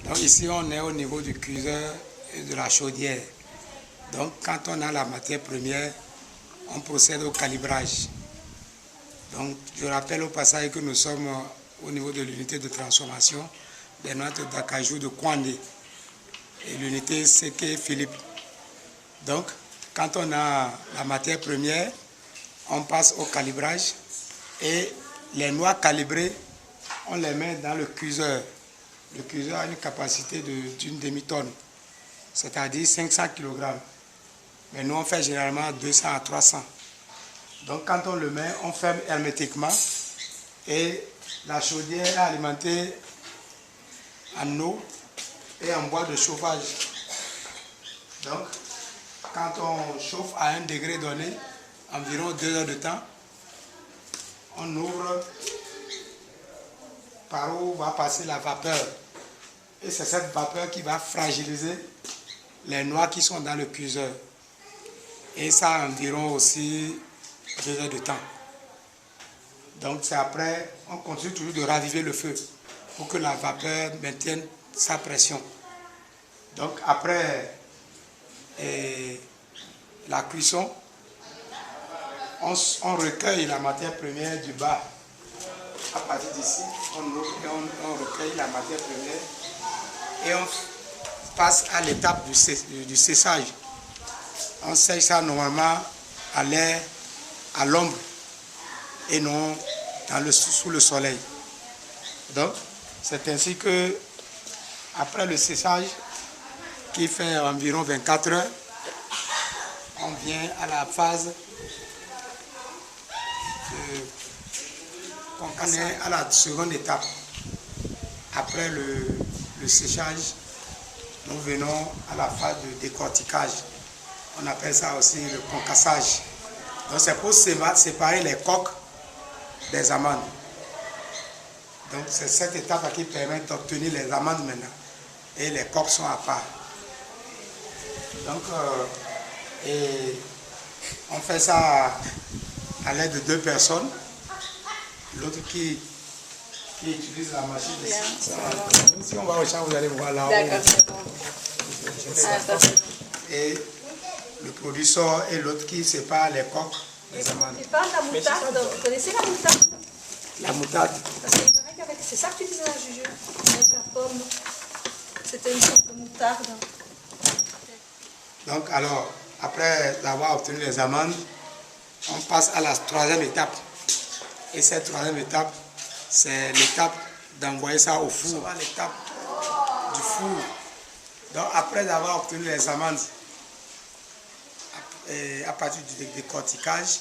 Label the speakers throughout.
Speaker 1: Donc ici, on est au niveau du cuiseur et de la chaudière. Donc quand on a la matière première, on procède au calibrage. Donc je rappelle au passage que nous sommes au niveau de l'unité de transformation des noix d'acajou de Kwandé et l'unité CK Philippe. Donc quand on a la matière première, on passe au calibrage et les noix calibrées, on les met dans le cuiseur. Le cuiseur a une capacité d'une demi-tonne, c'est-à-dire 500 kg. Mais nous, on fait généralement 200 à 300. Donc, quand on le met, on ferme hermétiquement et la chaudière est alimentée en eau et en bois de chauffage. Donc, quand on chauffe à un degré donné, environ 2 heures de temps, on ouvre par où va passer la vapeur. Et c'est cette vapeur qui va fragiliser les noix qui sont dans le cuiseur. Et ça a environ aussi 2 heures de temps. Donc c'est après, on continue toujours de raviver le feu pour que la vapeur maintienne sa pression. Donc après la cuisson, on recueille la matière première du bas. À partir d'ici, on recueille la matière première et on passe à l'étape du séchage. On sèche ça normalement à l'air, à l'ombre et non sous le soleil. Donc, c'est ainsi que, après le séchage, qui fait environ 24 heures, on vient à la phase on est à la seconde étape. Après le séchage, nous venons à la phase de décortiquage. On appelle ça aussi le concassage. Donc c'est pour séparer les coques des amandes. Donc c'est cette étape qui permet d'obtenir les amandes maintenant. Et les coques sont à part. Donc on fait ça à l'aide de 2 personnes. L'autre qui utilise la machine. Si on va au champ, vous allez voir là.
Speaker 2: D'accord, c'est bon.
Speaker 1: Et le produit sort et l'autre qui sépare les coques des amandes.
Speaker 2: Tu parles de la moutarde. Vous connaissez la moutarde?
Speaker 1: La moutarde.
Speaker 2: Parce qu'il paraît qu'avec... C'est ça que tu disais à Juju, avec la pomme. C'était une sorte de moutarde.
Speaker 1: Donc alors, après avoir obtenu les amandes, on passe à la 3e étape. Et cette 3e étape, c'est l'étape d'envoyer ça au four. C'est l'étape du four. Donc après avoir obtenu les amandes, à partir du décortiquage,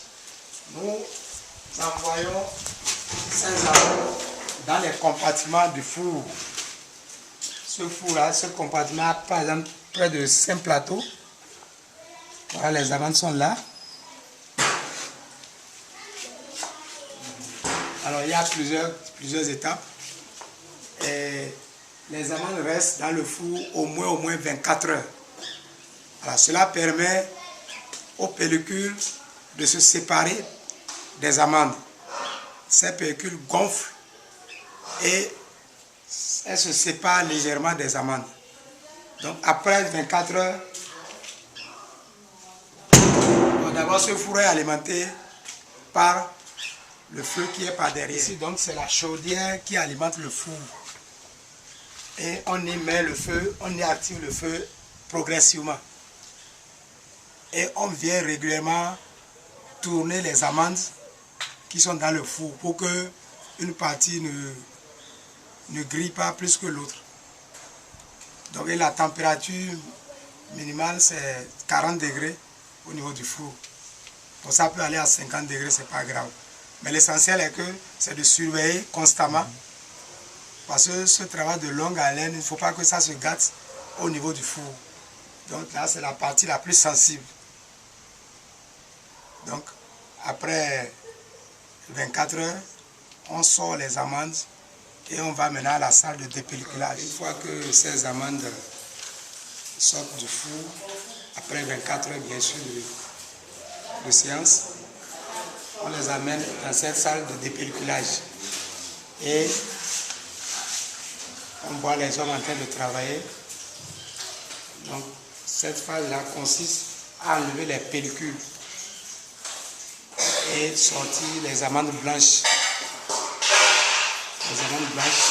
Speaker 1: nous envoyons ces amandes dans les compartiments du four. Ce four-là, ce compartiment a par exemple près de 5 plateaux. Voilà, les amandes sont là. Alors il y a plusieurs étapes. Et les amandes restent dans le four au moins 24 heures. Alors cela permet aux pellicules de se séparer des amandes. Ces pellicules gonflent et elles se séparent légèrement des amandes. Donc après 24 heures, d'abord ce four est alimenté par le feu qui est par derrière. Ici donc c'est la chaudière qui alimente le four. Et on y met le feu, on y active le feu progressivement. Et on vient régulièrement tourner les amandes qui sont dans le four pour que une partie ne grille pas plus que l'autre. Donc et la température minimale c'est 40 degrés au niveau du four. Bon, ça peut aller à 50 degrés, c'est pas grave. Mais l'essentiel est que c'est de surveiller constamment. Parce que ce travail de longue haleine, il ne faut pas que ça se gâte au niveau du four. Donc là, c'est la partie la plus sensible. Donc, après 24 heures, on sort les amandes et on va maintenant à la salle de dépelliculage. Une fois que ces amandes sortent du four, après 24 heures, bien sûr, de séance, on les amène dans cette salle de dépelliculage. Et On voit les hommes en train de travailler. Donc, cette phase-là consiste à enlever les pellicules et sortir les amandes blanches. Les amandes blanches,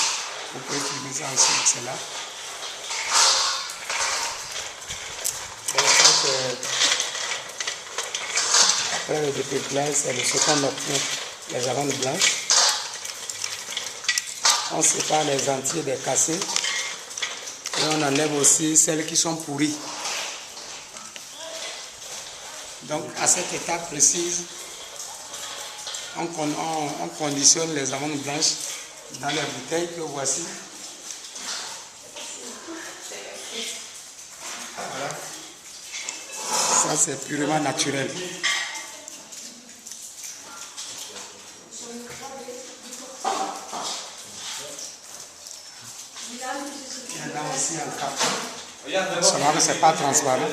Speaker 1: vous pouvez filmer ça aussi, c'est là. Donc, ça, après le dépépelage, c'est le second obtient les amandes blanches. On sépare les entiers des cassés et on enlève aussi celles qui sont pourries. Donc à cette étape précise, on conditionne les amandes blanches dans les bouteilles que voici. Voilà. Ça c'est purement naturel. Il y en a aussi un carton. Seulement que ce n'est pas transparent.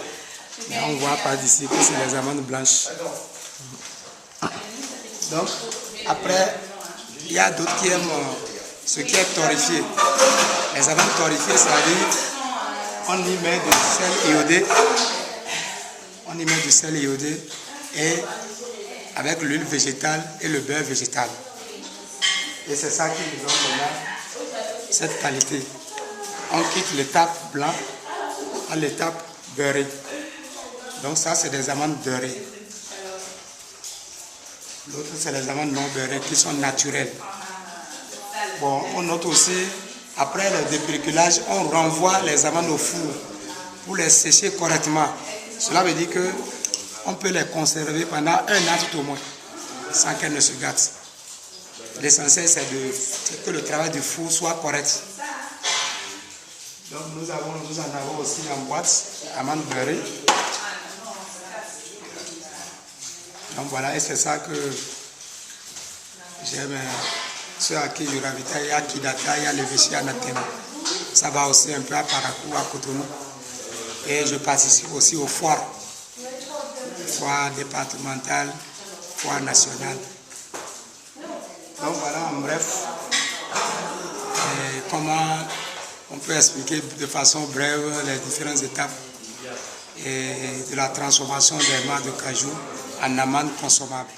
Speaker 1: Mais on voit par d'ici que c'est les amandes blanches. Donc, après, il y a d'autres qui aiment ce qui est torréfié. Les amandes torréfiées, c'est-à-dire, on y met du sel iodé. On y met du sel iodé et avec l'huile végétale et le beurre végétal. Et c'est ça qui nous donne maintenant cette qualité. On quitte l'étape blanc à l'étape beurrée. Donc ça, c'est des amandes beurrées. L'autre, c'est les amandes non beurrées qui sont naturelles. Bon, on note aussi, après le dépelliculage, on renvoie les amandes au four pour les sécher correctement. Cela veut dire qu'on peut les conserver pendant 1 an tout au moins, sans qu'elles ne se gâtent. L'essentiel, c'est que le travail du four soit correct. Donc nous en avons aussi en boîte, amandes beurrées. Donc voilà, et c'est ça que j'aime, ceux à qui je ravitaille, il y a Kidata, il y a le Véchi à Natema. Ça va aussi un peu à Parakou, à Cotonou. Et je participe aussi aux foires départementales, foires nationales. Donc voilà, en bref, comment on peut expliquer de façon brève les différentes étapes de la transformation des noix de cajou en amandes consommables.